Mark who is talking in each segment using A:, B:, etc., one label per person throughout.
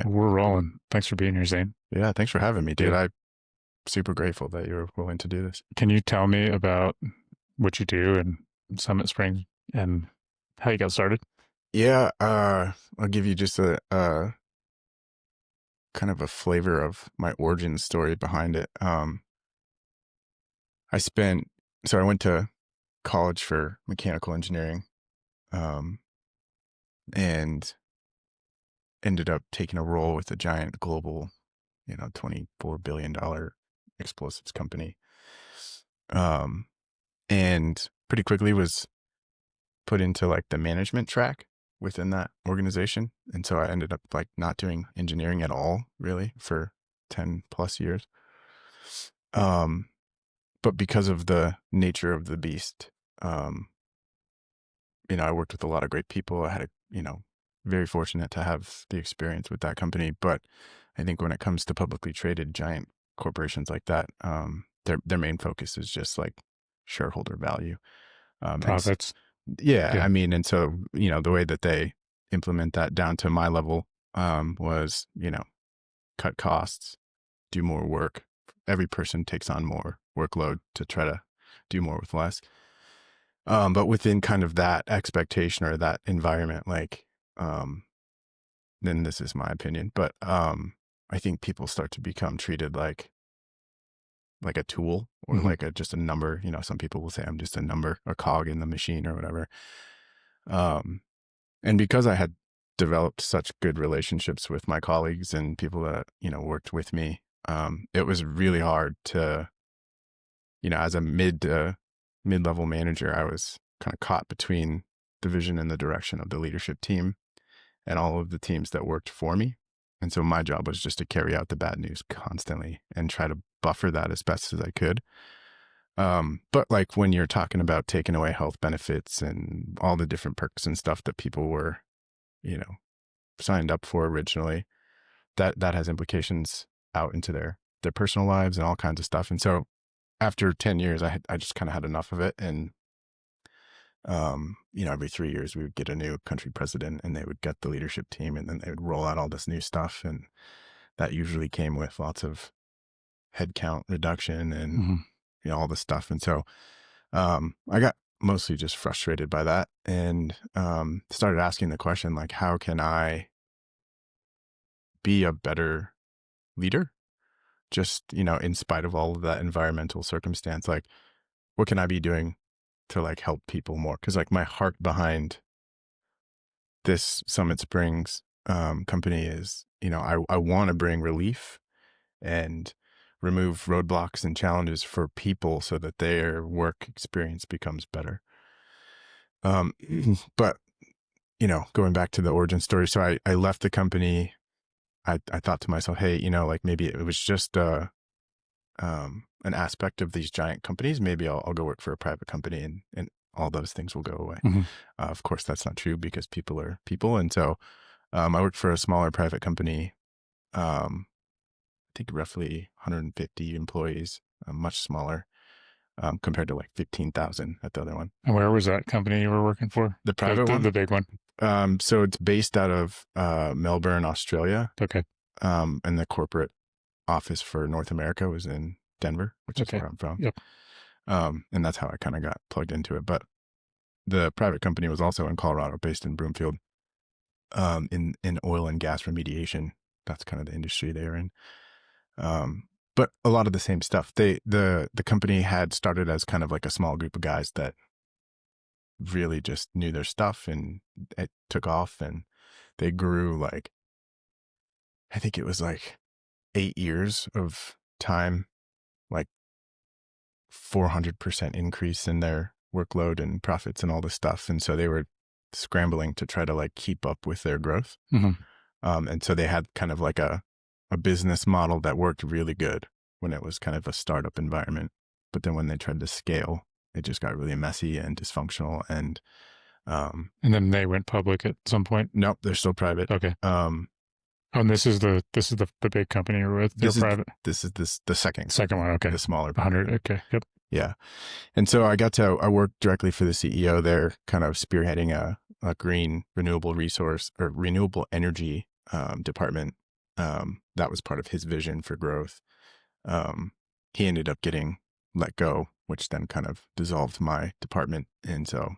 A: Okay.
B: We're rolling. Thanks for being here, Zane.
A: Yeah, thanks for having me, dude.
B: Yeah.
A: I'm super grateful that you're willing to do this.
B: Can you tell me about what you do in Summit Springs and how you got started?
A: Yeah, I'll give you just a kind of a flavor of my origin story behind it. I spent so I went to college for mechanical engineering, um, and ended up taking a role with a giant global, $24 billion explosives company. Um, and pretty quickly was put into like the management track within that organization. And so I ended up like not doing engineering at all really for 10 plus years. Um, but because of the nature of the beast, um, I worked with a lot of great people. I had very fortunate to have the experience with that company. But I think when it comes to publicly traded giant corporations like that, their main focus is just like shareholder value. And
B: Profits.
A: Yeah,
B: Yeah.
A: I mean, and so, the way that they implement that down to my level, was, cut costs, do more work. Every person takes on more workload to try to do more with less. But within kind of that expectation or that environment, like, um, then this is my opinion, but, I think people start to become treated like a tool or
B: Hmm.
A: like just a number. Some people will say I'm just a number, a cog in the machine or whatever. Um, And because I had developed such good relationships with my colleagues and people that, worked with me, it was really hard to, as a mid-level manager, I was kind of caught between the vision and the direction of the leadership team and all of the teams that worked for me. And so my job was just to carry out the bad news constantly and try to buffer that as best as I could. But like when you're talking about taking away health benefits and all the different perks and stuff that people were, you know, signed up for originally, that has implications out into their personal lives and all kinds of stuff. And so after 10 years, I just kind of had enough of it. And, every 3 years we would get a new country president and they would get the leadership team and then they would roll out all this new stuff. And that usually came with lots of headcount reduction and,
B: Hmm.
A: all this stuff. And so, I got mostly just frustrated by that and, started asking the question, like, how can I be a better leader? Just, in spite of all of that environmental circumstance, like, what can I be doing to like help people more? Cause like my heart behind this Summit Springs company is, I want to bring relief and remove roadblocks and challenges for people so that their work experience becomes better. Um, but, going back to the origin story. So I left the company. I thought to myself, hey, like maybe it was just, an aspect of these giant companies. Maybe I'll go work for a private company and all those things will go away.
B: Hmm.
A: Of course, that's not true because people are people. And so I worked for a smaller private company, I think roughly 150 employees, much smaller compared to like 15,000 at the other one.
B: And where was that company you were working for?
A: The
B: The
A: private
B: the,
A: one.
B: the big one.
A: So it's based out of Melbourne, Australia.
B: Okay.
A: And the corporate office for North America was in Denver, which is
B: Okay.
A: where I'm from.
B: Yep.
A: And that's how I kind of got plugged into it. But the private company was also in Colorado, based in Broomfield, in oil and gas remediation. That's kind of the industry they were in. But a lot of the same stuff. The company had started as kind of like a small group of guys that really just knew their stuff, and it took off, and they grew like, I think it was like 8 years of time, like 400% increase in their workload and profits and all this stuff. And so they were scrambling to try to like keep up with their growth.
B: Hmm.
A: And so they had kind of like a business model that worked really good when it was kind of a startup environment. But then when they tried to scale, it just got really messy and dysfunctional. And
B: And then they went public at some point.
A: nope, they're still private.
B: Okay.
A: Um,
B: Oh, and this is the big company you're with. They're
A: this is
B: private.
A: the second
B: Second one. Okay.
A: the smaller
B: 100.
A: company.
B: Okay. Yep.
A: Yeah. And so I worked directly for the CEO there, kind of spearheading a green renewable resource or renewable energy department That was part of his vision for growth. Um, he ended up getting let go, which then kind of dissolved my department. And so,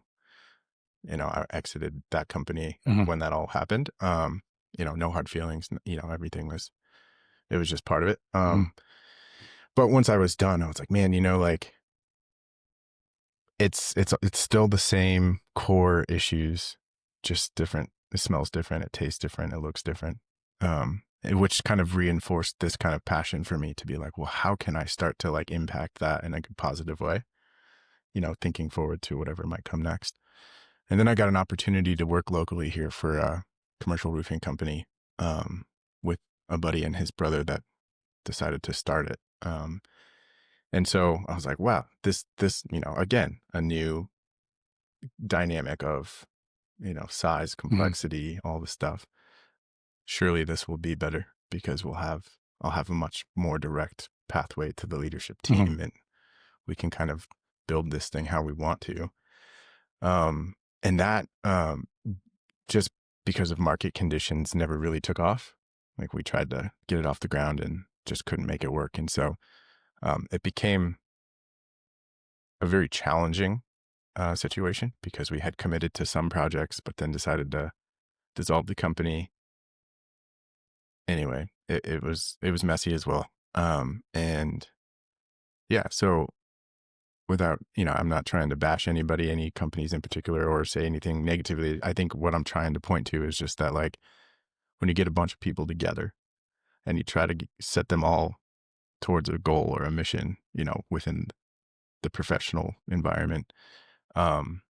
A: I exited that company
B: Mhm.
A: when that all happened. No hard feelings, everything it was just part of it.
B: Mhm.
A: But once I was done, I was like, man, like it's still the same core issues, just different. It smells different. It tastes different. It looks different. Which kind of reinforced this kind of passion for me to be like, well, how can I start to like impact that in a positive way? Thinking forward to whatever might come next. And then I got an opportunity to work locally here for a commercial roofing company, with a buddy and his brother that decided to start it. And so I was like, wow, this, again, a new dynamic of, size,
B: Mhm.
A: complexity, all the stuff. Surely this will be better because I'll have a much more direct pathway to the leadership
B: Mhm.
A: team, and we can kind of build this thing how we want to. And that, just because of market conditions never really took off. Like we tried to get it off the ground and just couldn't make it work. And so, it became a very challenging situation because we had committed to some projects, but then decided to dissolve the company. Anyway, it was messy as well. And yeah, so without, I'm not trying to bash anybody, any companies in particular, or say anything negatively. I think what I'm trying to point to is just that, like, when you get a bunch of people together and you try to set them all towards a goal or a mission, within the professional environment, um,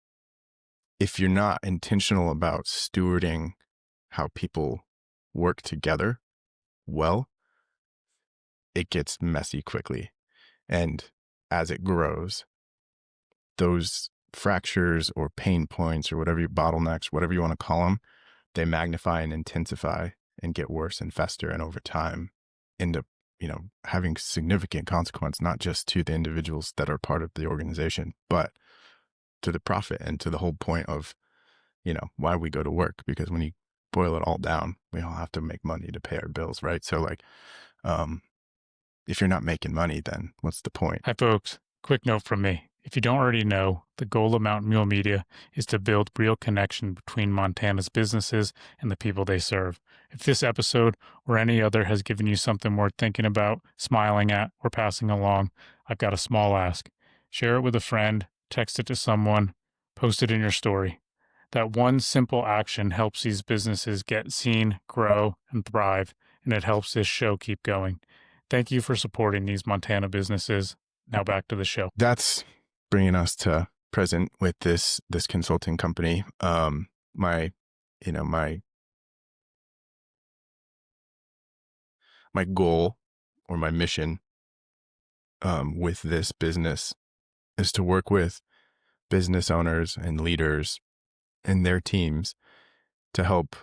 A: if you're not intentional about stewarding how people work together well, it gets messy quickly. And as it grows, those fractures or pain points or whatever you bottlenecks, whatever you want to call them, they magnify and intensify and get worse and fester. And over time end up, having significant consequence, not just to the individuals that are part of the organization, but to the profit and to the whole point of, why we go to work. Because when you boil it all down, we all have to make money to pay our bills. Right. So like, um, if you're not making money, then what's the point?
B: Hi, folks. Quick note from me. If you don't already know, the goal of Mountain Mule Media is to build real connection between Montana's businesses and the people they serve. If this episode or any other has given you something worth thinking about, smiling at, or passing along, I've got a small ask. Share it with a friend, text it to someone, post it in your story. That one simple action helps these businesses get seen, grow, and thrive, and it helps this show keep going. Thank you for supporting these Montana businesses. Now back to the show.
A: That's bringing us to present with this consulting company. My, my goal or my mission, with this business is to work with business owners and leaders and their teams to help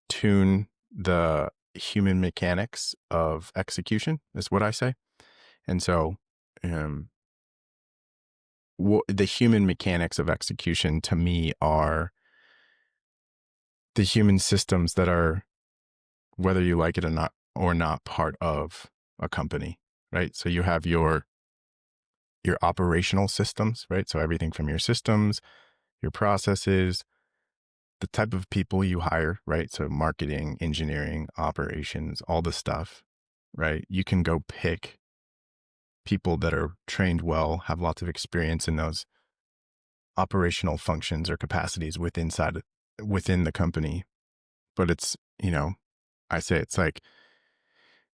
A: tune the human mechanics of execution, is what I say. And so, um, the human mechanics of execution to me are the human systems that are, whether you like it or not, part of a company, right? So you have your operational systems, right? So everything from your systems, your processes, the type of people you hire, right? So marketing, engineering, operations, all the stuff, right? You can go pick people that are trained well, have lots of experience in those operational functions or capacities within the company. But it's, I say it's like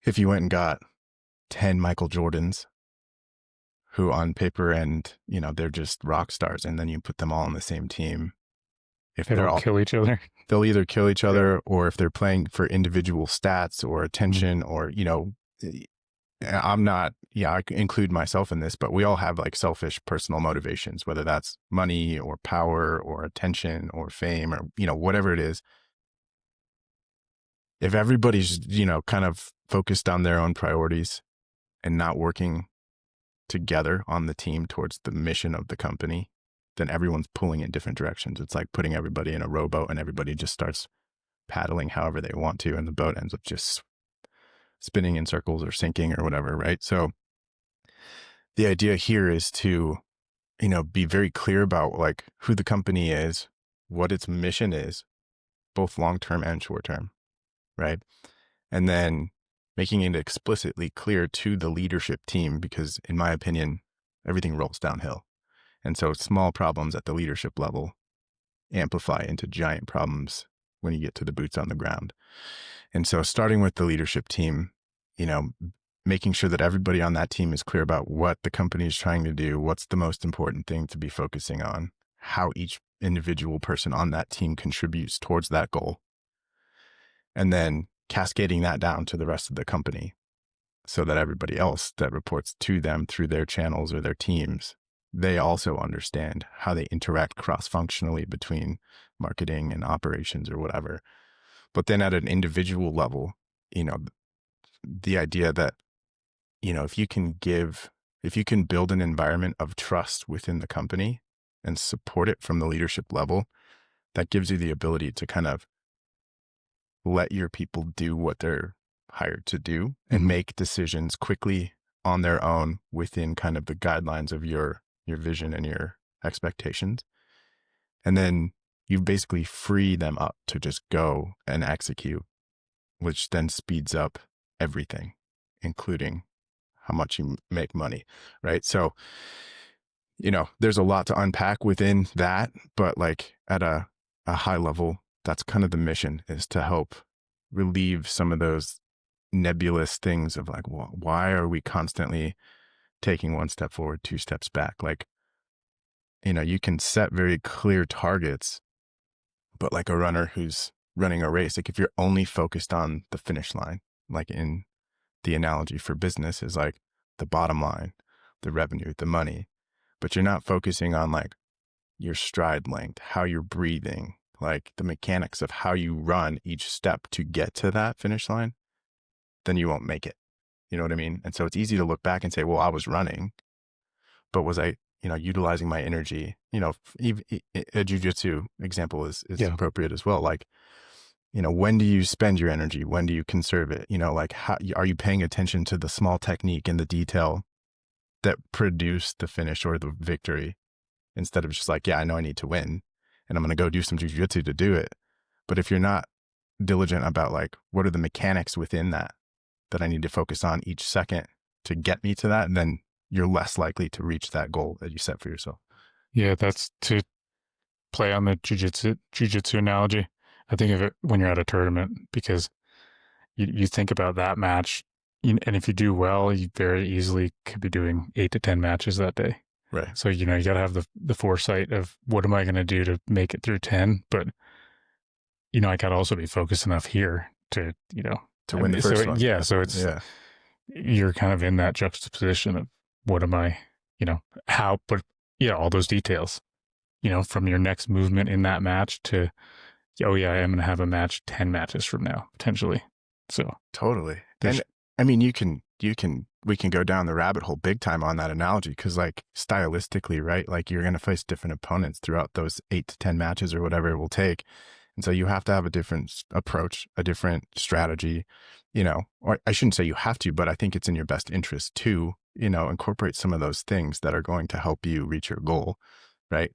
A: if you went and got 10 Michael Jordans who on paper and, they're just rock stars, and then you put them all on the same team. If
B: They
A: they're
B: don't
A: all,
B: kill each other.
A: they'll either kill each
B: Yeah.
A: other, or if they're playing for individual stats or
B: Mhm.
A: attention or, I'm not, yeah, I include myself in this, but we all have like selfish personal motivations, whether that's money or power or attention or fame or, whatever it is. If everybody's, kind of focused on their own priorities and not working together on the team towards the mission of the company, then everyone's pulling in different directions. It's like putting everybody in a rowboat and everybody just starts paddling however they want to, and the boat ends up just spinning in circles or sinking or whatever, right? So the idea here is to, be very clear about like who the company is, what its mission is, both long-term and short-term, right? And then making it explicitly clear to the leadership team, because in my opinion, everything rolls downhill. And so small problems at the leadership level amplify into giant problems when you get to the boots on the ground. And so starting with the leadership team, you know, making sure that everybody on that team is clear about what the company is trying to do, what's the most important thing to be focusing on, how each individual person on that team contributes towards that goal, and then cascading that down to the rest of the company so that everybody else that reports to them through their channels or their teams, they also understand how they interact cross-functionally between marketing and operations or whatever. But then at an individual level, the idea that, if you can build an environment of trust within the company and support it from the leadership level, that gives you the ability to kind of let your people do what they're hired to do and make decisions quickly on their own within kind of the guidelines of your vision and your expectations. And then you basically free them up to just go and execute, which then speeds up everything, including how much you make money, right? So, there's a lot to unpack within that, but like at a high level, that's kind of the mission, is to help relieve some of those nebulous things of like, well, why are we constantly taking one step forward, two steps back? Like, you can set very clear targets, but like a runner who's running a race, like if you're only focused on the finish line, like in the analogy for business is like the bottom line, the revenue, the money, but you're not focusing on like your stride length, how you're breathing, like the mechanics of how you run each step to get to that finish line, then you won't make it. You know what I mean? And so it's easy to look back and say, well, I was running, but was I, utilizing my energy? Even a jujitsu example is appropriate as well. Like, when do you spend your energy? When do you conserve it? Like how are you paying attention to the small technique and the detail that produce the finish or the victory, instead of just like, yeah, I know I need to win and I'm going to go do some jujitsu to do it. But if you're not diligent about like, what are the mechanics within that I need to focus on each second to get me to that, then you're less likely to reach that goal that you set for yourself.
B: Yeah, that's to play on the jujitsu analogy. I think of it when you're at a tournament, because you think about that match, and if you do well, you very easily could be doing 8 to 10 matches that day.
A: Right.
B: So, you got to have the foresight of what am I going to do to make it through 10? But, I got to also be focused enough here to
A: win the first one.
B: Yeah. So you're kind of in that juxtaposition of what am I, how, but yeah, all those details, from your next movement in that match to, oh yeah, I am going to have a match 10 matches from now, potentially. So
A: totally. And I mean, we can go down the rabbit hole big time on that analogy, because like stylistically, right? Like you're going to face different opponents throughout those 8 to 10 matches or whatever it will take. And so you have to have a different approach, a different strategy, or I shouldn't say you have to, but I think it's in your best interest to, incorporate some of those things that are going to help you reach your goal. Right.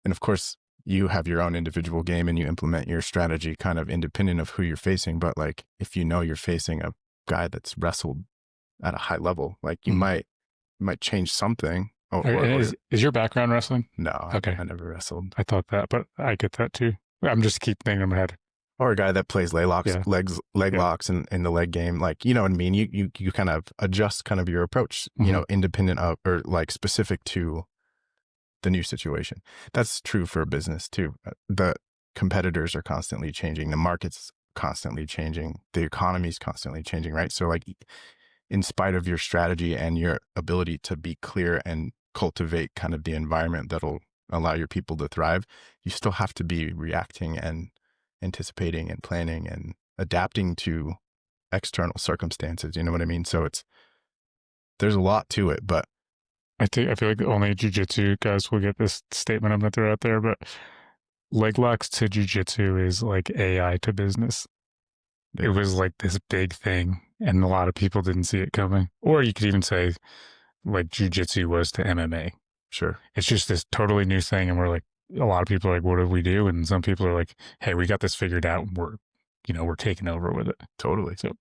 A: And of course, you have your own individual game and you implement your strategy kind of independent of who you're facing. But like, if you're facing a guy that's wrestled at a high level, like you might change something.
B: Is your background wrestling?
A: No,
B: okay.
A: I never wrestled.
B: I thought that, but I get that too. I'm just keep thinking in my head.
A: Or a guy that plays leg locks in the leg game. Like, you know what I mean? You kind of adjust kind of your approach, independent of, or like specific to the new situation. That's true for business too. The competitors are constantly changing. The market's constantly changing. The economy's constantly changing, right? So like, in spite of your strategy and your ability to be clear and cultivate kind of the environment that'll allow your people to thrive, you still have to be reacting and anticipating and planning and adapting to external circumstances. You know what I mean? So there's a lot to it, but
B: I feel like only jiu-jitsu guys will get this statement I'm going to throw out there, but leg locks to jiu-jitsu is like AI to business. It was like this big thing and a lot of people didn't see it coming. Or you could even say like jujitsu was to MMA.
A: Sure.
B: It's just this totally new thing, and we're like, a lot of people are like, what do we do? And some people are like, hey, we got this figured out, and we're taking over with it.
A: Totally.
B: So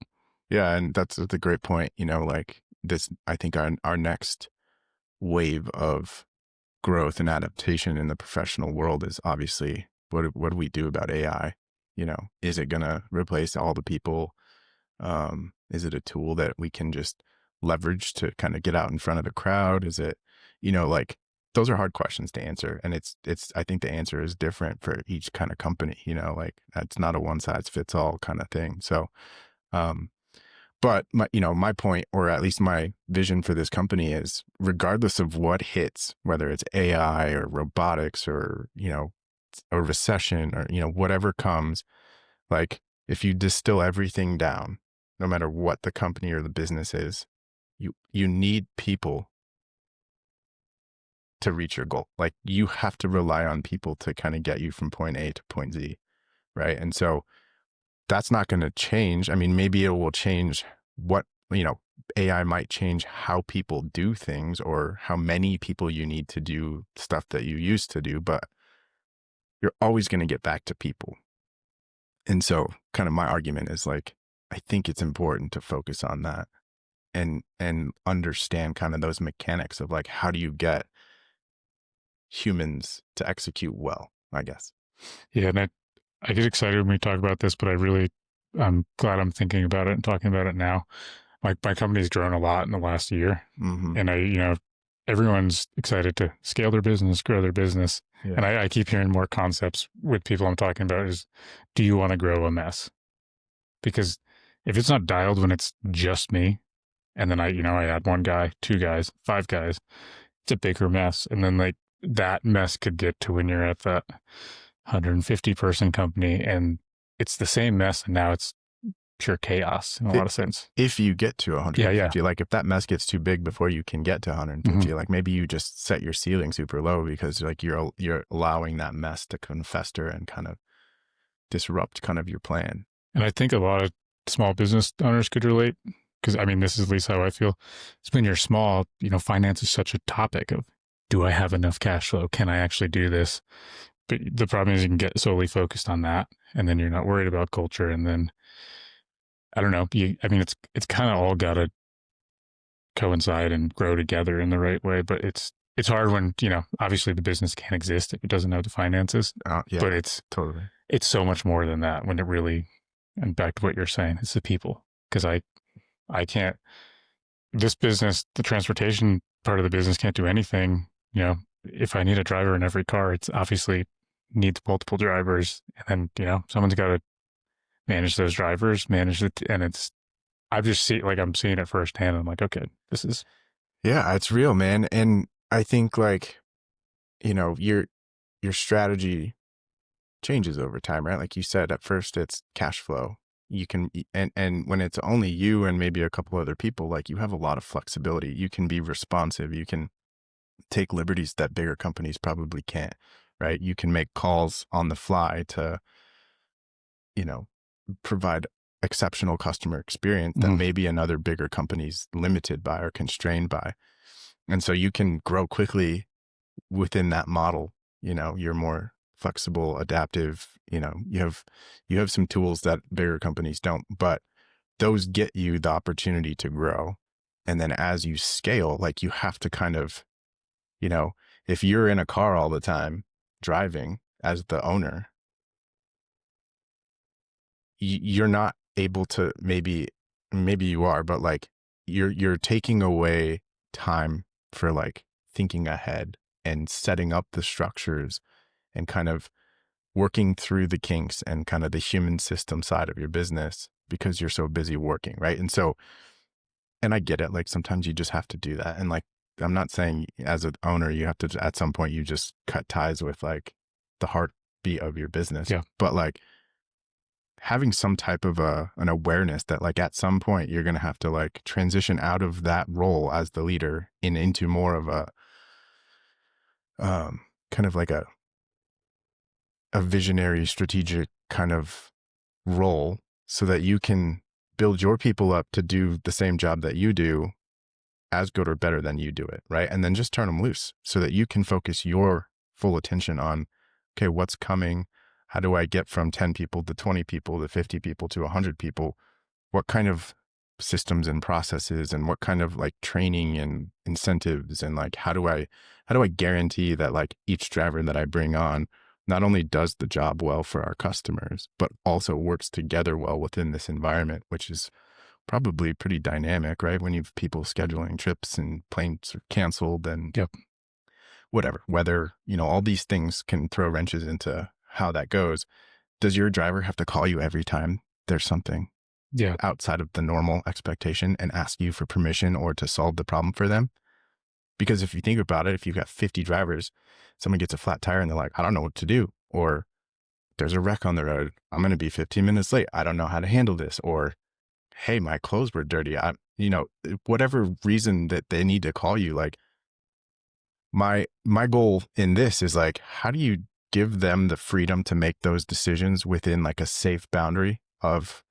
A: Yeah, and that's a great point. Like this, I think our next wave of growth and adaptation in the professional world is obviously what do we do about AI? Is it going to replace all the people? Is it a tool that we can just leverage to kind of get out in front of the crowd? Is it, like those are hard questions to answer. And I think the answer is different for each kind of company, like that's not a one size fits all kind of thing. So, um, but my point, or at least my vision for this company is regardless of what hits, whether it's AI or robotics or, a recession or, whatever comes, like if you distill everything down, no matter what the company or the business is, you need people to reach your goal. Like you have to rely on people to kind of get you from point A to point Z. Right. And so that's not going to change. I mean, maybe it will change what, AI might change how people do things or how many people you need to do stuff that you used to do, but you're always going to get back to people. And so kind of my argument is like, I think it's important to focus on that and understand kind of those mechanics of like, how do you get humans to execute well, I guess.
B: yeah, and I get excited when we talk about this, but I'm glad I'm thinking about it and talking about it now. My company's grown a lot in the last year,
A: Mm-hmm.
B: and everyone's excited to scale their business, grow their business.
A: Yeah.
B: And I keep hearing more concepts with people I'm talking about is, do you want to grow a mess? Because if it's not dialed when it's just me, and then I add one guy, two guys, five guys, it's a bigger mess. And then like that mess could get to when you're at that 150 person company and it's the same mess. And now it's pure chaos in a lot of sense.
A: If you get to 150,
B: Yeah.
A: like if that mess gets too big before you can get to 150, like maybe you just set your ceiling super low because like you're allowing that mess to kind of fester and kind of disrupt kind of your plan.
B: And I think a lot of small business owners could relate because I mean, this is at least how I feel. It's when you're small, finance is such a topic of, do I have enough cash flow? Can I actually do this? But the problem is you can get solely focused on that and then you're not worried about culture. And then I don't know. It's kind of all got to coincide and grow together in the right way. But it's hard when obviously the business can't exist if it doesn't have the finances.
A: Yeah,
B: but it's
A: totally.
B: It's so much more than that. When it really, and back to what you're saying, it's the people. Because I can't. This business, the transportation part of the business, can't do anything. If I need a driver in every car, it's obviously needs multiple drivers, and then someone's got to manage those drivers, manage it, and I just see like I'm seeing it firsthand. I'm like, okay, this is
A: it's real, man. And I think like your strategy changes over time, right? Like you said, at first it's cash flow. You can and when it's only you and maybe a couple other people, like you have a lot of flexibility. You can be responsive. You can take liberties that bigger companies probably can't, right? You can make calls on the fly to provide exceptional customer experience that maybe another bigger company's limited by or constrained by. And so you can grow quickly within that model. You're more flexible, adaptive, you have some tools that bigger companies don't, but those get you the opportunity to grow. And then as you scale, like you have to kind of, if you're in a car all the time driving as the owner, you're not able to, maybe you are, but like you're taking away time for like thinking ahead and setting up the structures and kind of working through the kinks and kind of the human system side of your business because you're so busy working, right? And so, and I get it, like sometimes you just have to do that. And like, I'm not saying as an owner, you have to, at some point you just cut ties with like the heartbeat of your business.
B: Yeah.
A: But like having some type of an awareness that like at some point you're going to have to like transition out of that role as the leader and into more of a, kind of like a visionary strategic kind of role so that you can build your people up to do the same job that you do as good or better than you do it, right? And then just turn them loose so that you can focus your full attention on, okay, what's coming? How do I get from 10 people to 20 people to 50 people to 100 people? What kind of systems and processes and what kind of like training and incentives and like how do I guarantee that like each driver that I bring on not only does the job well for our customers, but also works together well within this environment, which is probably pretty dynamic, right? When you've people scheduling trips and planes are canceled and
B: Yep.
A: whatever, weather, all these things can throw wrenches into how that goes. Does your driver have to call you every time there's something
B: Yeah.
A: outside of the normal expectation and ask you for permission or to solve the problem for them? Because if you think about it, if you've got 50 drivers, someone gets a flat tire and they're like, I don't know what to do. Or there's a wreck on the road. I'm going to be 15 minutes late. I don't know how to handle this. Or, hey, my clothes were dirty. Whatever reason that they need to call you, like my goal in this is like, how do you give them the freedom to make those decisions within like a safe boundary of,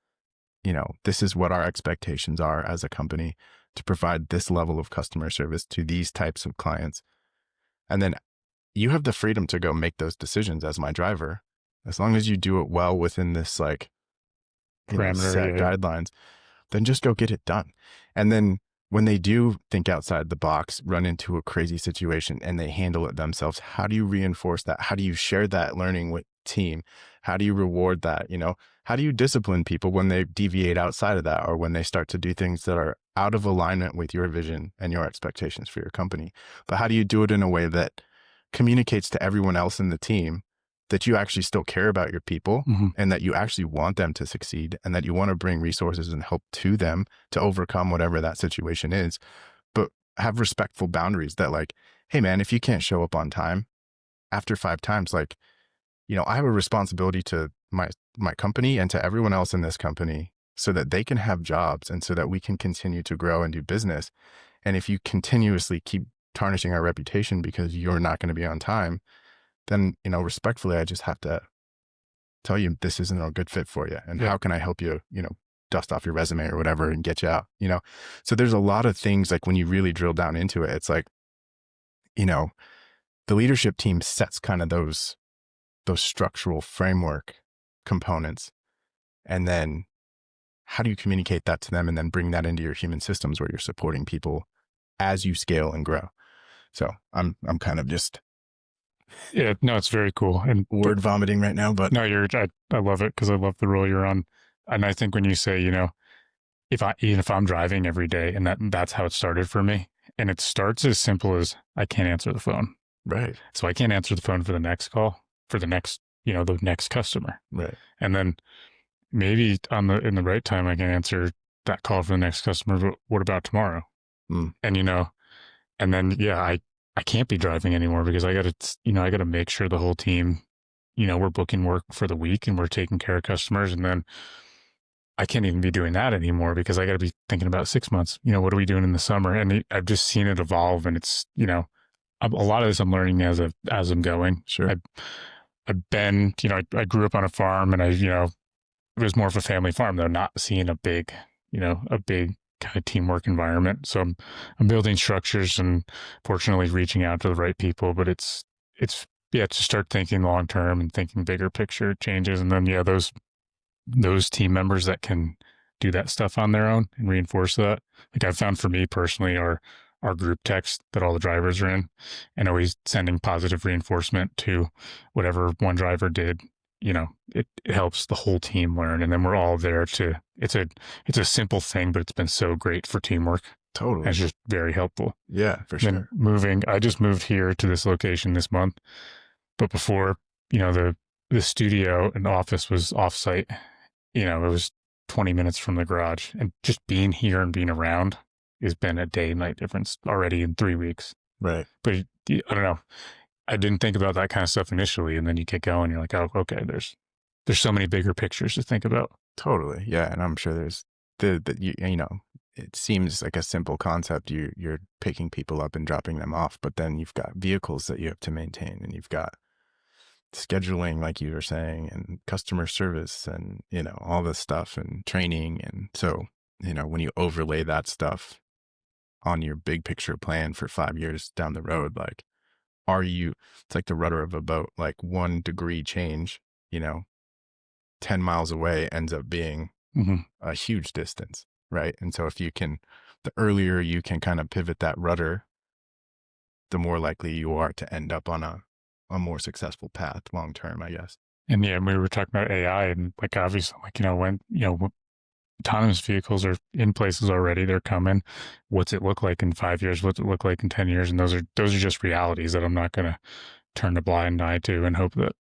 A: this is what our expectations are as a company to provide this level of customer service to these types of clients. And then you have the freedom to go make those decisions as my driver, as long as you do it well within this like,
B: Parameter.
A: set
B: Yeah.
A: guidelines, then just go get it done. And then when they do think outside the box, run into a crazy situation and they handle it themselves, how do you reinforce that? How do you share that learning with team? How do you reward that? How do you discipline people when they deviate outside of that or when they start to do things that are out of alignment with your vision and your expectations for your company? But how do you do it in a way that communicates to everyone else in the team that you actually still care about your people
B: Hmm.
A: and that you actually want them to succeed and that you want to bring resources and help to them to overcome whatever that situation is, but have respectful boundaries that like, hey man, if you can't show up on time after 5 times, like, I have a responsibility to my company and to everyone else in this company so that they can have jobs and so that we can continue to grow and do business. And if you continuously keep tarnishing our reputation because you're not going to be on time, then, respectfully, I just have to tell you this isn't a good fit for you. And
B: Yeah.
A: how can I help you, dust off your resume or whatever and get you out? So there's a lot of things like when you really drill down into it, it's like, the leadership team sets kind of those structural framework components. And then how do you communicate that to them and then bring that into your human systems where you're supporting people as you scale and grow? So I'm kind of just
B: Yeah. No, it's very cool.
A: word vomiting right now, but
B: No, I love it because I love the role you're on. And I think when you say, even if I'm driving every day and that's how it started for me. And it starts as simple as I can't answer the phone.
A: right,
B: So I can't answer the phone for the next call, for the next customer.
A: right.
B: And then maybe in the right time I can answer that call for the next customer, but what about tomorrow?
A: Mm,
B: And and then I can't be driving anymore because I gotta make sure the whole team, we're booking work for the week and we're taking care of customers. And then I can't even be doing that anymore because I got to be thinking about 6 months. What are we doing in the summer? And I've just seen it evolve, and it's a lot of this I'm learning as I'm going.
A: sure.
B: I've been I grew up on a farm, and it was more of a family farm though, not seeing a big kind of teamwork environment. So I'm building structures and fortunately reaching out to the right people, but it's yeah, to start thinking long term and thinking bigger picture changes, and then those team members that can do that stuff on their own and reinforce that. Like I've found for me personally, our group text that all the drivers are in, and always sending positive reinforcement to whatever one driver did. It helps the whole team learn, and then we're all there to. It's a simple thing, but it's been so great for teamwork. And
A: Totally.
B: it's just very helpful.
A: Yeah, for
B: Then
A: sure.
B: I just moved here to this location this month, but before, the studio and office was offsite. It was 20 minutes from the garage, and just being here and being around has been a day and night difference already in 3 weeks.
A: Right.
B: But I don't know. I didn't think about that kind of stuff initially. And then you get going, you're like, oh, okay, there's so many bigger pictures to think about.
A: Totally. Yeah. And I'm sure there's it seems like a simple concept. You're picking people up and dropping them off, but then you've got vehicles that you have to maintain and you've got scheduling, like you were saying, and customer service and, all this stuff and training. And so, when you overlay that stuff on your big picture plan for 5 years down the road, like, it's like the rudder of a boat, like 1 degree change, you know, 10 miles away ends up being
B: Hmm.
A: a huge distance. Right. And so the earlier you can kind of pivot that rudder, the more likely you are to end up on a more successful path long term, I guess.
B: And yeah, we were talking about AI and like obviously like, when autonomous vehicles are in places already, they're coming. What's it look like in 5 years? What's it look like in 10 years? And those are just realities that I'm not going to turn a blind eye to and hope that,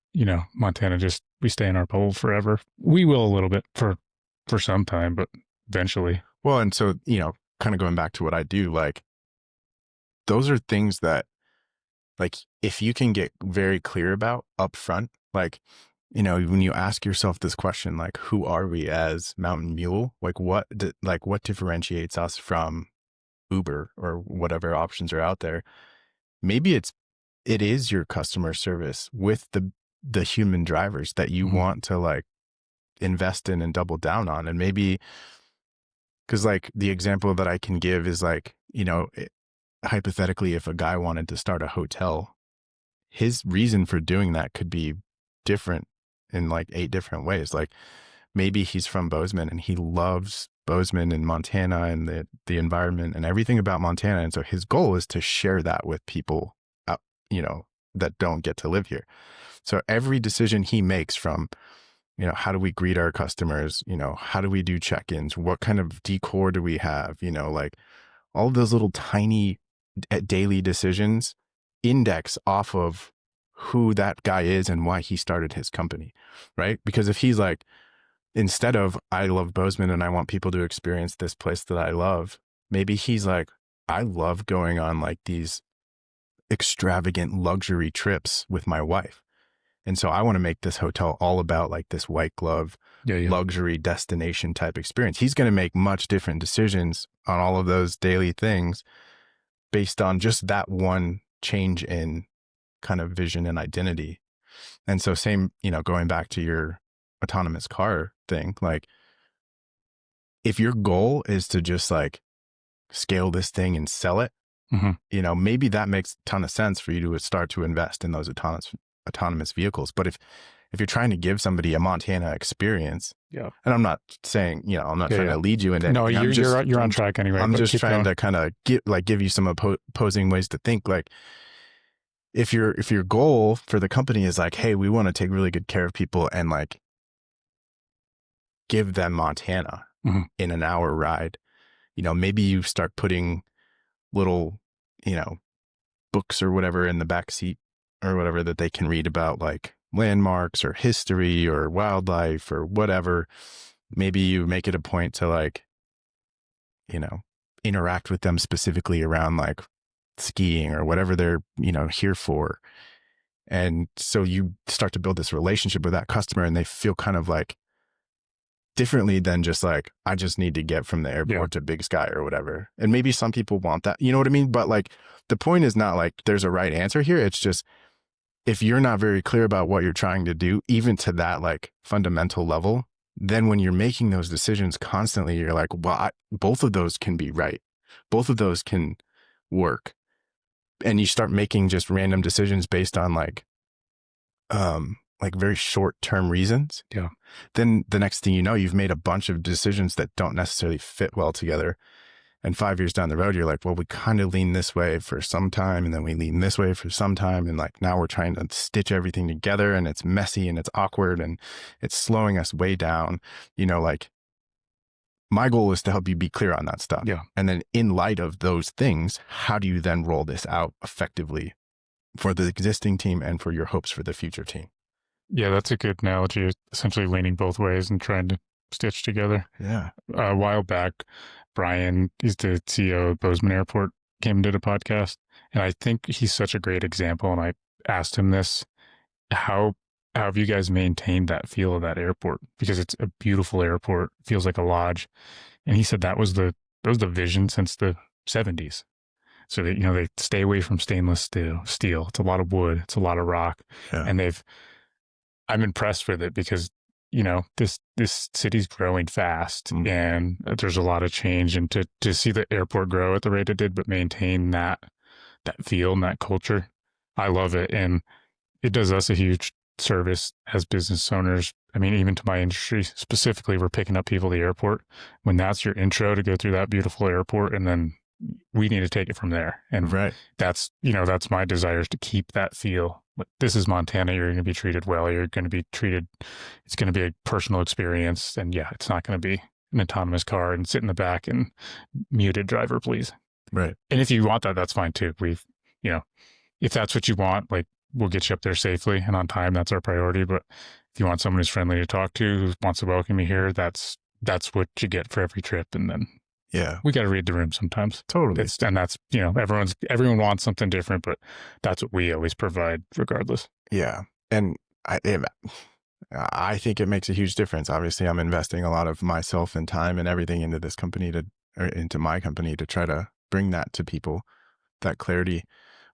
B: Montana we stay in our bubble forever. We will a little bit for some time, but eventually.
A: Well, and so, kind of going back to what I do, like, those are things that, like, if you can get very clear about upfront, like, when you ask yourself this question, like, who are we as Mountain Mule? Like, what differentiates us from Uber or whatever options are out there? Maybe it is your customer service with the human drivers that you
B: Mhm.
A: want to, like, invest in and double down on. And maybe, because, like, the example that I can give is, like, hypothetically, if a guy wanted to start a hotel, his reason for doing that could be different in like 8 different ways. Like, maybe he's from Bozeman and he loves Bozeman and Montana and the environment and everything about Montana. And so his goal is to share that with people, out, that don't get to live here. So every decision he makes, from, how do we greet our customers? How do we do check-ins? What kind of decor do we have? Like, all of those little tiny daily decisions index off of who that guy is and why he started his company, right? Because if he's like, instead of, I love Bozeman and I want people to experience this place that I love, maybe he's like, I love going on like these extravagant luxury trips with my wife. And so I want to make this hotel all about like this white glove
B: Yeah, yeah.
A: luxury destination type experience. He's going to make much different decisions on all of those daily things based on just that one change in kind of vision and identity. And so same, going back to your autonomous car thing, like, if your goal is to just like scale this thing and sell it,
B: Hmm.
A: maybe that makes a ton of sense for you to start to invest in those autonomous vehicles. But if you're trying to give somebody a Montana experience,
B: Yeah.
A: and I'm not saying, I'm not
B: Yeah,
A: trying
B: yeah.
A: to lead you into
B: No,
A: anything.
B: you're on track anyway,
A: I'm
B: but
A: just
B: keep
A: trying
B: going.
A: to kind of give you some opposing ways to think. Like, if your goal for the company is like, hey, we want to take really good care of people and like give them Montana
B: Mhm.
A: in an hour ride, maybe you start putting little, books or whatever in the back seat or whatever that they can read about, like landmarks or history or wildlife or whatever. Maybe you make it a point to, like, interact with them specifically around like skiing or whatever they're, here for. And so you start to build this relationship with that customer and they feel kind of like differently than just like, I just need to get from the
B: Yeah.
A: airport to Big Sky or whatever. And maybe some people want that, you know what I mean? But like, the point is not like there's a right answer here. It's just, if you're not very clear about what you're trying to do, even to that like fundamental level, then when you're making those decisions constantly, you're like, well, both of those can be right. Both of those can work. And you start making just random decisions based on like very short-term reasons.
B: Yeah.
A: Then the next thing you know, you've made a bunch of decisions that don't necessarily fit well together. And 5 years down the road, you're like, well, we kind of lean this way for some time, and then we lean this way for some time. And like, now we're trying to stitch everything together and it's messy and it's awkward and it's slowing us way down. Like, my goal is to help you be clear on that stuff.
B: Yeah.
A: And then in light of those things, how do you then roll this out effectively for the existing team and for your hopes for the future team?
B: Yeah, that's a good analogy. Essentially leaning both ways and trying to stitch together.
A: Yeah.
B: A while back, Brian, he's the CEO of Bozeman Airport, came and did a podcast. And I think he's such a great example. And I asked him this, how have you guys maintained that feel of that airport? Because it's a beautiful airport, feels like a lodge. And he said that was the vision since the 70s. So they stay away from stainless steel. It's a lot of wood. It's a lot of rock.
A: Yeah.
B: And they've I'm impressed with it because, this city's growing fast
A: Mm,
B: and there's a lot of change. And to see the airport grow at the rate it did, but maintain that feel and that culture, I love it. And it does us a huge service as business owners. I mean, even to my industry specifically, we're picking up people at the airport. When that's your intro to go through that beautiful airport, and then we need to take it from there. And
A: right.
B: that's my desire, is to keep that feel. Like, this is Montana. You're going to be treated well. You're going to be treated. It's going to be a personal experience. And yeah, it's not going to be an autonomous car and sit in the back and muted driver, please.
A: Right.
B: And if you want that, that's fine too. You know, if that's what you want, like, we'll get you up there safely and on time. That's our priority. But if you want someone who's friendly to talk to, who wants to welcome you here, that's what you get for every trip. And then
A: Yeah.
B: we got to read the room sometimes.
A: Totally.
B: That's everyone wants something different, but that's what we always provide regardless.
A: Yeah. And I think it makes a huge difference. Obviously, I'm investing a lot of myself and time and everything into this company or into my company to try to bring that to people, that clarity.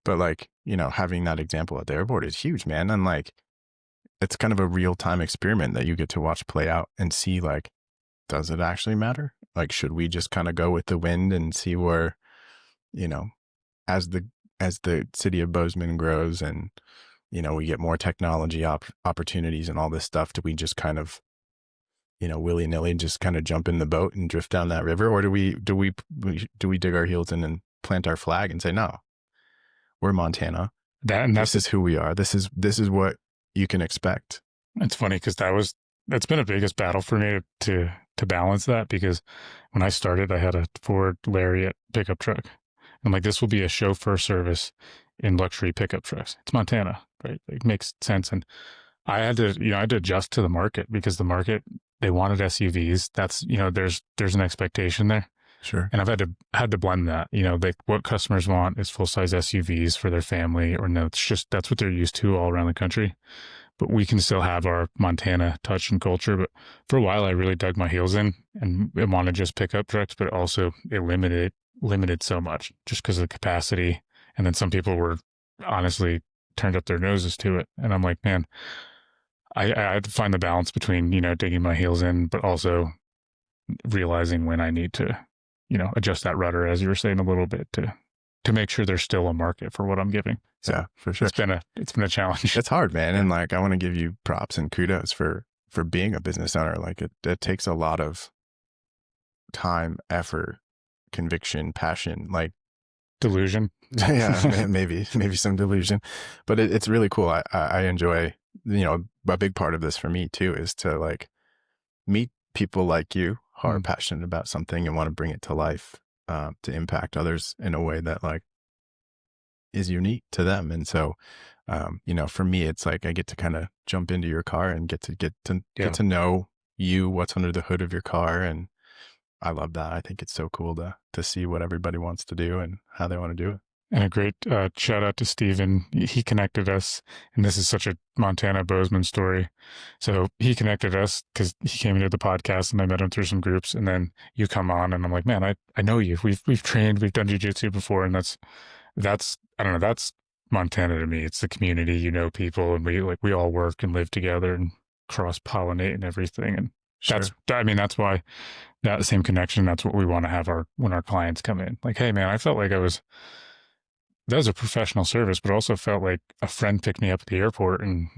A: But like, having that example at the airport is huge, man. And like, it's kind of a real time experiment that you get to watch play out and see, like, does it actually matter? Like, should we just kind of go with the wind and see where, you know, as the city of Bozeman grows and, we get more technology opportunities and all this stuff, do we just kind of, willy nilly just kind of jump in the boat and drift down that river? Or do we dig our heels in and plant our flag and say, no, we're Montana. This is who we are. This is what you can expect.
B: It's funny because that's been a biggest battle for me to balance that, because when I started, I had a Ford Lariat pickup truck. I'm like, this will be a chauffeur service in luxury pickup trucks. It's Montana, right? It makes sense. And I had to adjust to the market, because the market, they wanted SUVs. That's, there's an expectation there.
A: Sure.
B: And I've had to blend that. What customers want is full size SUVs for their family, or no, that's what they're used to all around the country. But we can still have our Montana touch and culture. But for a while, I really dug my heels in and wanted just pickup trucks, but also it limited so much just because of the capacity. And then some people were honestly turned up their noses to it. And I'm like, man, I had to find the balance between, digging my heels in, but also realizing when I need to, adjust that rudder, as you were saying a little bit, to make sure there's still a market for what I'm giving. So
A: yeah, for sure.
B: It's been a challenge.
A: It's hard, man. And like, I want to give you props and kudos for being a business owner. Like, it takes a lot of time, effort, conviction, passion, like
B: Delusion.
A: yeah, maybe some delusion, but it's really cool. I enjoy, a big part of this for me too, is to like meet people like you who are passionate about something and want to bring it to life, to impact others in a way that like is unique to them. And so, for me, it's like I get to kind of jump into your car and get to know you, what's under the hood of your car. And I love that. I think it's so cool to see what everybody wants to do and how they want to do it.
B: And a great shout out to Steven. He connected us, and this is such a Montana Bozeman story. So he connected us because he came into the podcast, and I met him through some groups. And then you come on, and I'm like, man, I know you. We've trained, we've done jiu-jitsu before, and that's I don't know, that's Montana to me. It's the community, people, and we all work and live together and cross pollinate and everything. And
A: Sure.
B: that's why that same connection. That's what we want to have when our clients come in. Like, hey, man, I felt like that was a professional service, but also felt like a friend picked me up at the airport and,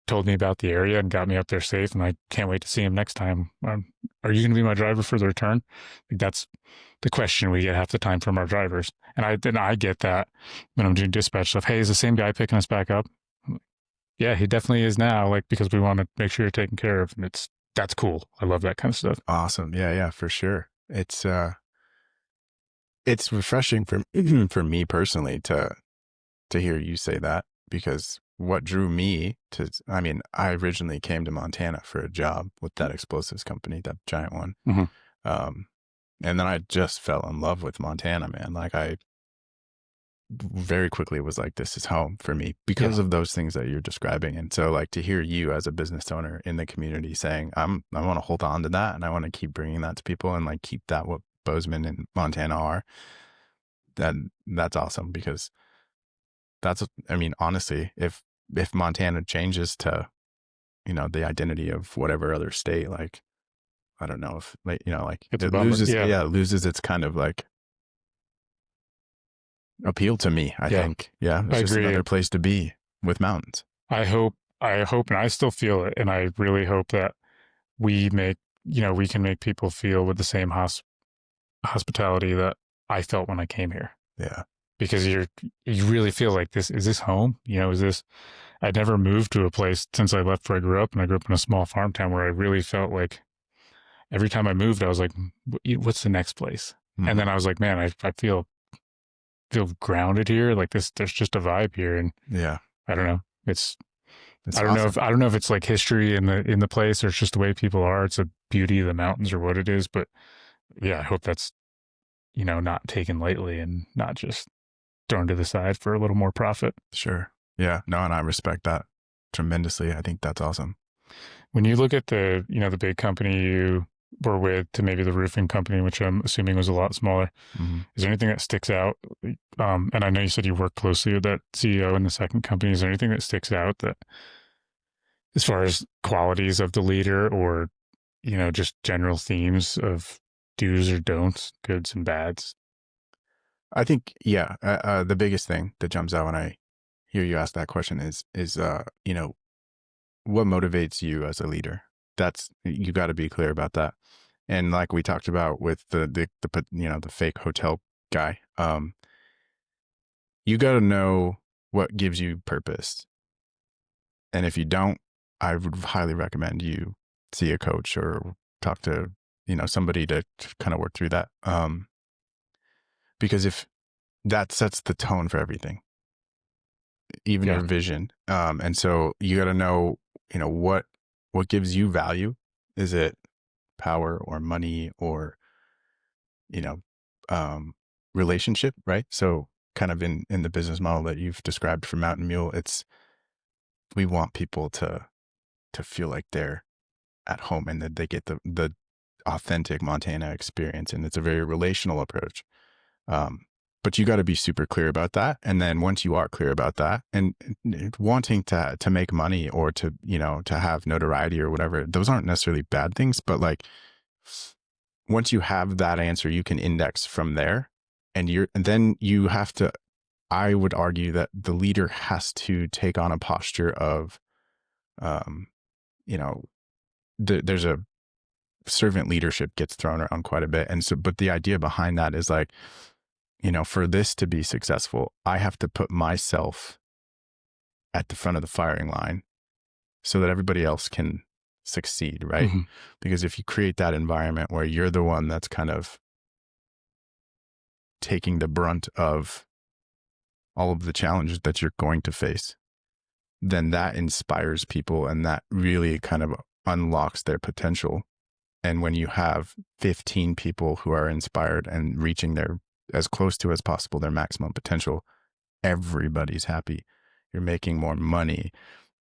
B: told me about the area and got me up there safe. And I can't wait to see him next time. Are you going to be my driver for the return? Like, that's the question we get half the time from our drivers. And I get that when I'm doing dispatch stuff. Hey, is the same guy picking us back up? Yeah, he definitely is now. Like, because we want to make sure you're taken care of. And that's cool. I love that kind of stuff.
A: Awesome. Yeah, for sure. It's refreshing for me personally to hear you say that, because what drew me I originally came to Montana for a job with that explosives company, that giant one.
B: Mm-hmm.
A: And then I just fell in love with Montana, man. Like, I very quickly was like, this is home for me because of those things that you're describing. And so, like, to hear you as a business owner in the community saying, I want to hold on to that, and I want to keep bringing that to people, and like keep that what Bozeman and Montana are, that's awesome. Because honestly, if if Montana changes to, the identity of whatever other state, like, I don't know if, like, like
B: It's a
A: it
B: bummer.
A: loses,
B: Yeah.
A: yeah, it loses its kind of like appeal to me, I
B: Yeah.
A: think. Yeah.
B: I
A: It's just
B: agree.
A: another place to be with mountains.
B: I hope, and I still feel it. And I really hope that we make, we can make people feel with the same hospitality that I felt when I came here.
A: Yeah.
B: Because you really feel like is this home? I'd never moved to a place since I left where I grew up, and I grew up in a small farm town where I really felt like every time I moved, I was like, what's the next place? And
A: Hmm.
B: then I was like, man, I feel grounded here. Like there's just a vibe here. And
A: Yeah.
B: I don't know. It's,
A: It's
B: I
A: awesome.
B: don't know if it's like history in the place or it's just the way people are. It's a beauty of the mountains or what it is. But yeah, I hope that's, not taken lightly and not just thrown to the side for a little more profit.
A: Sure. Yeah. No, and I respect that tremendously. I think that's awesome.
B: When you look at the big company you were with to maybe the roofing company, which I'm assuming was a lot smaller,
A: Hmm.
B: is there anything that sticks out? And I know you said you work closely with that CEO in the second company. Is there anything that sticks out that, as far as qualities of the leader or, just general themes of do's or don'ts, goods and bads?
A: I think, yeah, the biggest thing that jumps out when I hear you ask that question is what motivates you as a leader? You got to be clear about that. And like we talked about with the fake hotel guy, you got to know what gives you purpose. And if you don't, I would highly recommend you see a coach or talk to, somebody to kind of work through that. Because if that sets the tone for everything, even
B: Yeah.
A: your vision. And so you got to know, what gives you value. Is it power or money or, you know, um, relationship, right? So kind of in the business model that you've described for Mountain Mule, we want people to feel like they're at home and that they get the authentic Montana experience. And it's a very relational approach. Um, but you got to be super clear about that. And then once you are clear about that and wanting to make money or to have notoriety or whatever, those aren't necessarily bad things, but like once you have that answer, you can index from there and then you have to, I would argue that the leader has to take on a posture of, um, you know, there's a servant leadership gets thrown around quite a bit. And so, but the idea behind that is like, for this to be successful, I have to put myself at the front of the firing line so that everybody else can succeed, right?
B: Mm-hmm.
A: Because if you create that environment where you're the one that's kind of taking the brunt of all of the challenges that you're going to face, then that inspires people and that really kind of unlocks their potential. And when you have 15 people who are inspired and reaching their as close to as possible their maximum potential, everybody's happy. You're making more money.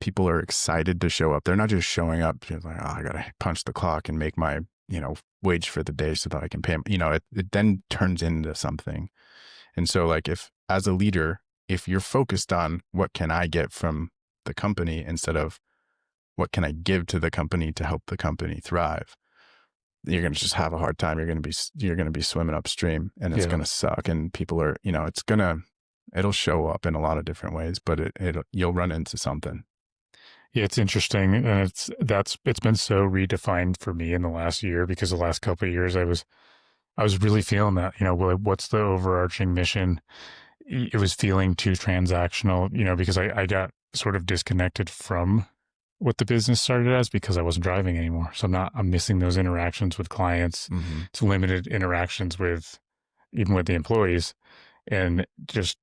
A: People are excited to show up. They're not just showing up just like, oh, I got to punch the clock and make my, wage for the day so that I can pay them. It then turns into something. And so like if as a leader, if you're focused on what can I get from the company instead of what can I give to the company to help the company thrive, you're going to just have a hard time. You're going to be swimming upstream and it's
B: Yeah.
A: going to suck. And people are, it'll show up in a lot of different ways, but you'll run into something.
B: Yeah, it's interesting, and it's been so redefined for me in the last year because the last couple of years I was really feeling that, what's the overarching mission? It was feeling too transactional, because I got sort of disconnected from what the business started as because I wasn't driving anymore. So I'm missing those interactions with clients.
A: Mm-hmm.
B: It's limited interactions with even with the employees. And just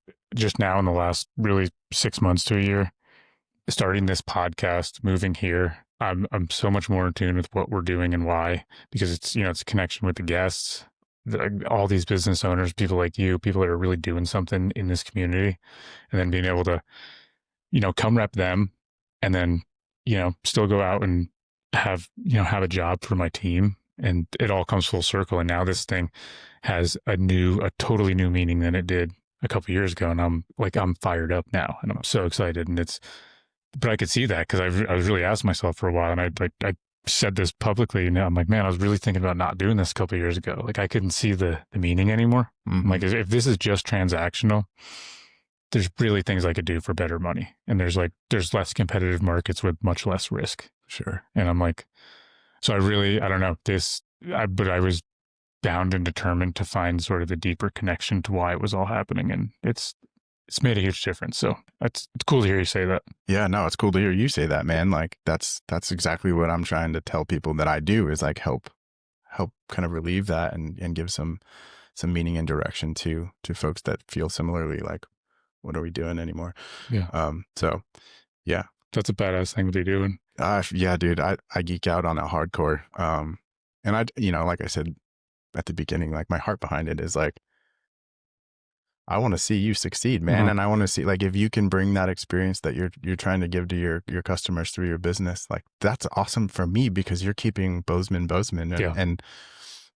B: now in the last really 6 months to a year, starting this podcast, moving here, I'm so much more in tune with what we're doing and why, because it's a connection with the guests, all these business owners, people like you, people that are really doing something in this community, and then being able to come rep them, and then still go out and have a job for my team, and it all comes full circle. And now this thing has a totally new meaning than it did a couple years ago, and I'm fired up now, and I'm so excited, and but I could see that because I was really asking myself for a while, and I said this publicly, and I'm like, man, I was really thinking about not doing this a couple of years ago. Like I couldn't see the meaning anymore. I'm
A: Hmm.
B: like, if this is just transactional, there's really things I could do for better money, and there's less competitive markets with much less risk.
A: Sure.
B: And I'm like, so I don't know but I was bound and determined to find sort of the deeper connection to why it was all happening, and it's made a huge difference. So it's cool to hear you say that.
A: Yeah, no, it's cool to hear you say that, man. Like that's exactly what I'm trying to tell people that I do is like help kind of relieve that and give some meaning and direction to folks that feel similarly like what are we doing anymore?
B: Yeah,
A: So yeah.
B: that's a badass thing to be doing.
A: Yeah, dude, I geek out on it hardcore. And like I said at the beginning, like my heart behind it is like I want to see you succeed, man.
B: Uh-huh.
A: And I want to see like if you can bring that experience that you're trying to give to your customers through your business, like that's awesome for me because you're keeping Bozeman.
B: Yeah,
A: And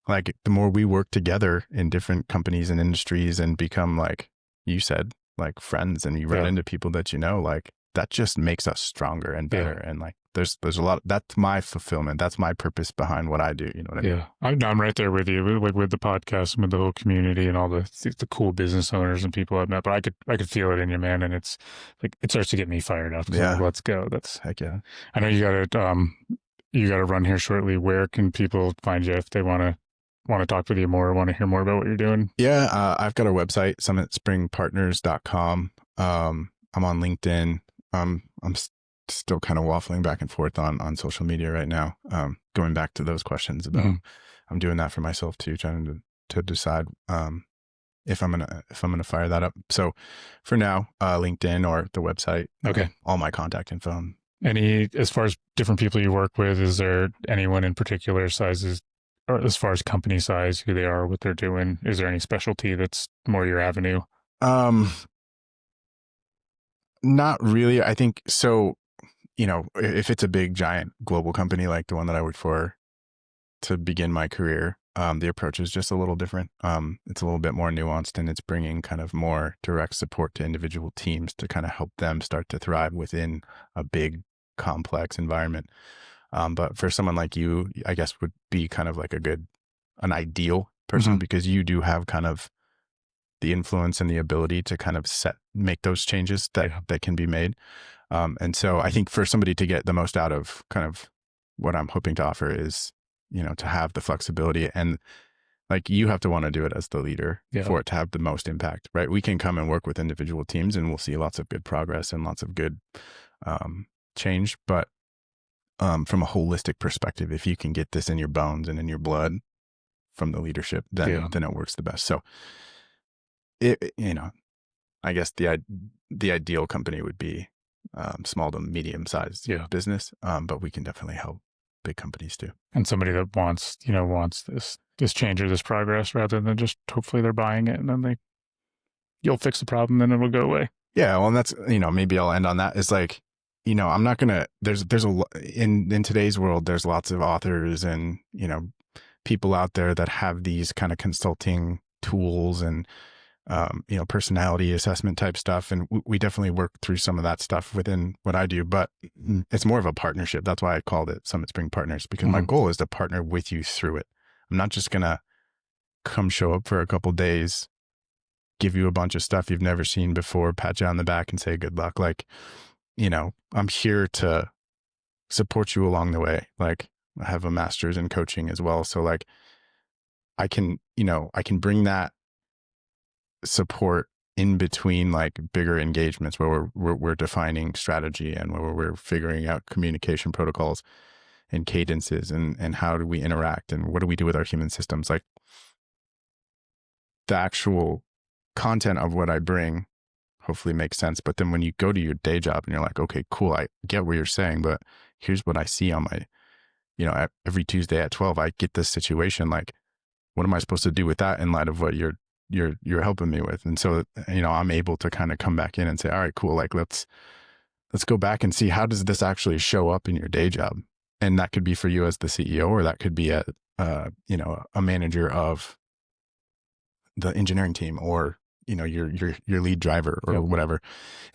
A: like the more we work together in different companies and industries and become like you said, like friends and you run
B: yeah,
A: into people that you know, like that just makes us stronger and
B: yeah.
A: better. And like there's a lot that's my fulfillment. That's my purpose behind what I do. You know what I mean?
B: Yeah, I'm right there with you, like with the podcast and with the whole community and all the cool business owners and people I've met. But I could feel it in you, man, and it's like it starts to get me fired up. So I'm like,
A: Yeah.
B: let's go. That's
A: Heck yeah.
B: I know you got to run here shortly. Where can people find you if they want to talk with you more, want to hear more about what you're doing?
A: Yeah, I've got a website, summitspringpartners.com. I'm on LinkedIn. Still kind of waffling back and forth on social media right now. Going back to those questions about,
B: Mm-hmm.
A: I'm doing that for myself too, trying to decide if I'm gonna fire that up. So for now, LinkedIn or the website,
B: Okay.
A: all my contact info.
B: Any as far as different people you work with, is there anyone in particular sizes, or as far as company size, who they are, what they're doing? Is there any specialty that's more your avenue?
A: Um, Not really. I think so. If it's a big giant global company like the one that I worked for to begin my career, the approach is just a little different. It's a little bit more nuanced and it's bringing kind of more direct support to individual teams to kind of help them start to thrive within a big, complex environment. But for someone like you, I guess would be kind of like an ideal person
B: Mm-hmm.
A: because you do have kind of the influence and the ability to kind of make those changes that can be made. And so I think for somebody to get the most out of kind of what I'm hoping to offer is, to have the flexibility and like you have to want to do it as the leader for it to have the most impact, right? We can come and work with individual teams and we'll see lots of good progress and lots of good change. But from a holistic perspective, if you can get this in your bones and in your blood from the leadership, then it works the best. So I guess the ideal company would be small to medium sized business, but we can definitely help big companies too.
B: And somebody that wants this change or this progress, rather than just hopefully they're buying it and then you'll fix the problem and it'll go away.
A: Yeah, well, and that's maybe I'll end on that. It's like I'm not gonna. There's in today's world, there's lots of authors and people out there that have these kind of consulting tools and personality assessment type stuff. And we definitely work through some of that stuff within what I do, but it's more of a partnership. That's why I called it Summit Spring Partners, because my goal is to partner with you through it. I'm not just going to come show up for a couple days, give you a bunch of stuff you've never seen before, pat you on the back and say good luck. Like, I'm here to support you along the way. Like I have a master's in coaching as well. So like I can bring that support in between like bigger engagements where we're defining strategy and where we're figuring out communication protocols and cadences and how do we interact and what do we do with our human systems. Like the actual content of what I bring hopefully makes sense. But then when you go to your day job and you're like, okay, cool, I get what you're saying, but here's what I see on my, every Tuesday at 12, I get this situation. Like, what am I supposed to do with that in light of what you're helping me with? And so, I'm able to kind of come back in and say, all right, cool. Like, let's go back and see how does this actually show up in your day job? And that could be for you as the CEO, or that could be a manager of the engineering team, or, your lead driver or whatever.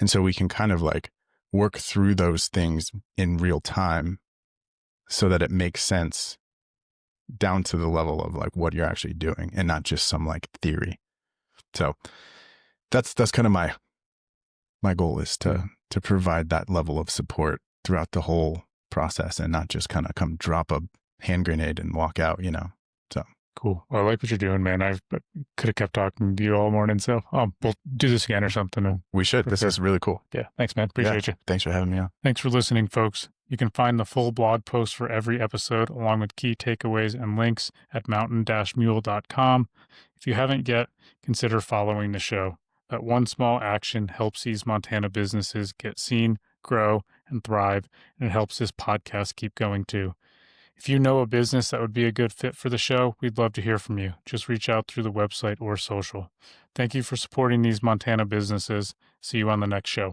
A: And so we can kind of like work through those things in real time so that it makes sense down to the level of like what you're actually doing and not just some like theory. So that's kind of my goal is to provide that level of support throughout the whole process and not just kind of come drop a hand grenade and walk out, you know. So
B: Cool. Well, I like what you're doing, man. I could have kept talking to you all morning, so we'll do this again or something.
A: we should.
B: For
A: This
B: sure.
A: is really cool.
B: Yeah. Thanks, man. Appreciate you.
A: Thanks for having me on.
B: Thanks for listening, folks. You can find the full blog post for every episode along with key takeaways and links at mountain-mule.com. If you haven't yet, consider following the show. That one small action helps these Montana businesses get seen, grow, and thrive, and it helps this podcast keep going too. If you know a business that would be a good fit for the show, we'd love to hear from you. Just reach out through the website or social. Thank you for supporting these Montana businesses. See you on the next show.